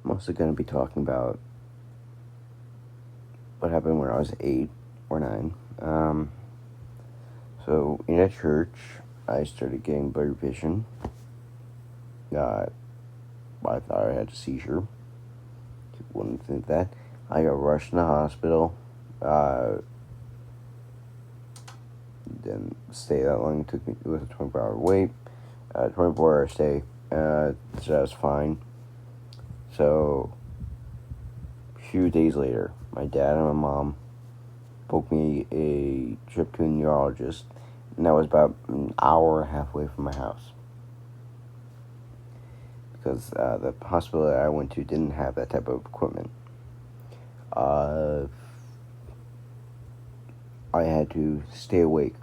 I'm also going to be talking about what happened when I was 8 or 9. So, in a church, I started getting blurry vision. I thought I had a seizure. Wouldn't think that. I got rushed in the hospital. Didn't stay that long. It was a 24-hour wait. 24-hour stay. So that was fine. So, a few days later, my dad and my mom booked me a trip to a neurologist, and that was about an hour and a half away from my house. Because the hospital that I went to didn't have that type of equipment. I had to stay awake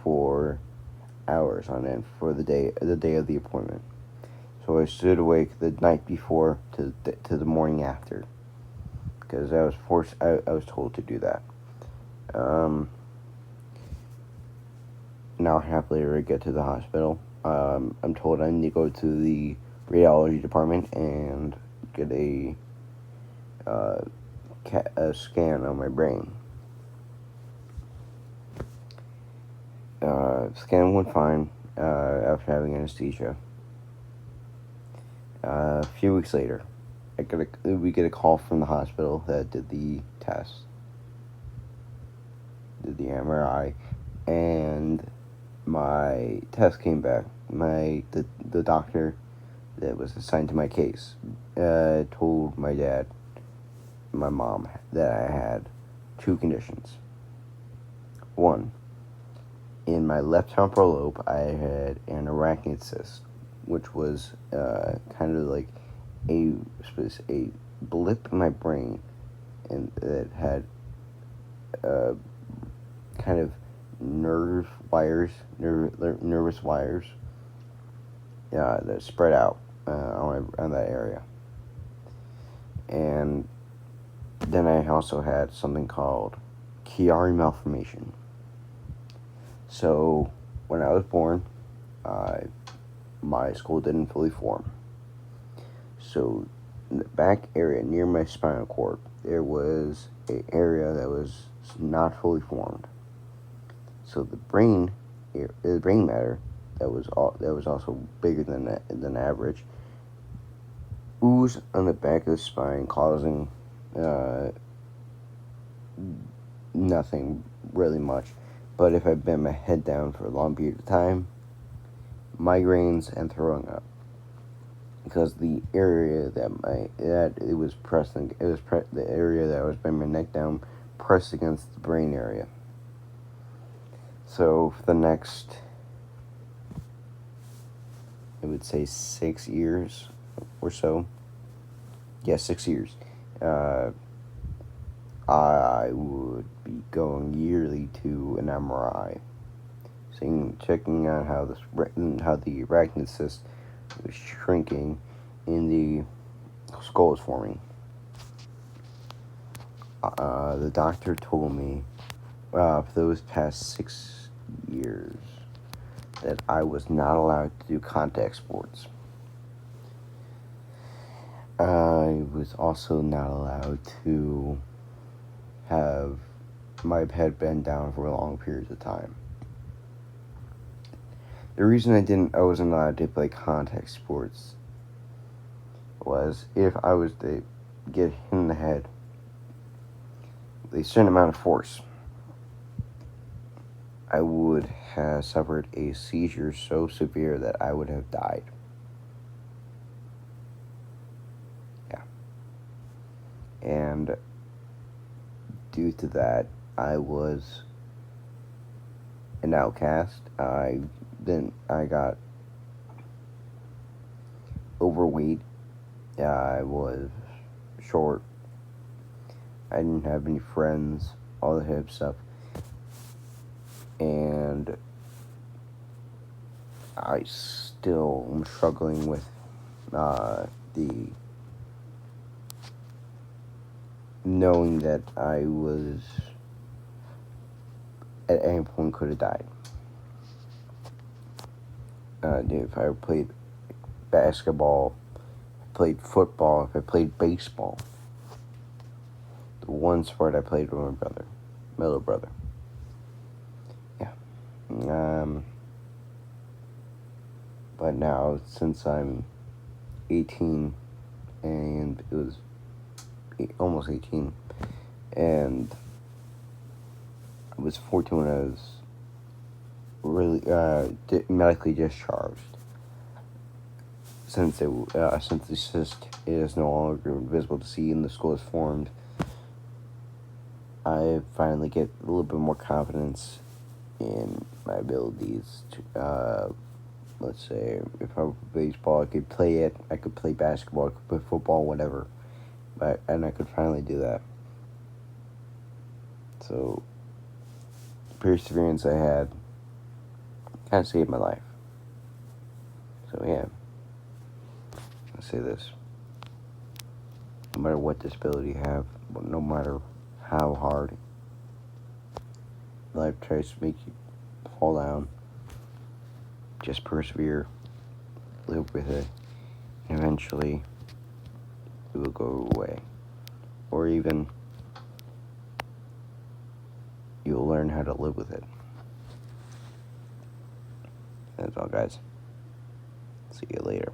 for hours on end for the day of the appointment. So I stood awake the night before to the morning after, because I was forced. I was told to do that. An hour and a half later, I get to the hospital. I'm told I need to go to the radiology department and get a scan on my brain. Scan went fine after having anesthesia. A few weeks later, we get a call from the hospital that did the test, did the MRI, and my test came back. The doctor that was assigned to my case told my dad and my mom that I had two conditions. One, in my left temporal lobe, I had an arachnoid cyst, which was kind of like a blip in my brain, and it had kind of nervous wires that spread out on that area. And then I also had something called Chiari malformation. So when I was born, my skull didn't fully form. So in the back area near my spinal cord, there was an area that was not fully formed. So the brain matter that was also bigger than average oozed on the back of the spine, causing nothing really much. But if I bent my head down for a long period of time, migraines and throwing up, because the area the area that I was bending my neck down pressed against the brain area. So for the next, I would say 6 years or so. Yeah, 6 years. I would be going yearly to an MRI, checking out how the arachnoid cyst was shrinking and the skull was forming. The doctor told me for those past 6 years that I was not allowed to do contact sports. I was also not allowed to have my head bent down for long periods of time. The reason I wasn't allowed to play contact sports was if I was to get hit in the head with a certain amount of force, I would have suffered a seizure so severe that I would have died. Yeah. And due to that, I was an outcast. I got overweight. I was short. I didn't have any friends, all the hip stuff. And I still am struggling with the knowing that I was at any point could have died. If I played basketball played football, if I played baseball. The one sport I played with my brother, my little brother. Yeah. But now, since I'm 18, and it was almost 18, and I was 14 when I was really medically discharged. Since the cyst is no longer visible to see and the skull is formed, I finally get a little bit more confidence in my abilities to, let's say, if I were baseball, I could play it, I could play basketball, I could play football, whatever, and I could finally do that. So, the perseverance I had kind of saved my life. So yeah, I'll say this. No matter what disability you have, no matter how hard life tries to make you fall down, just persevere, live with it, and eventually it will go away. Or even you'll learn how to live with it. That's all, guys. See you later.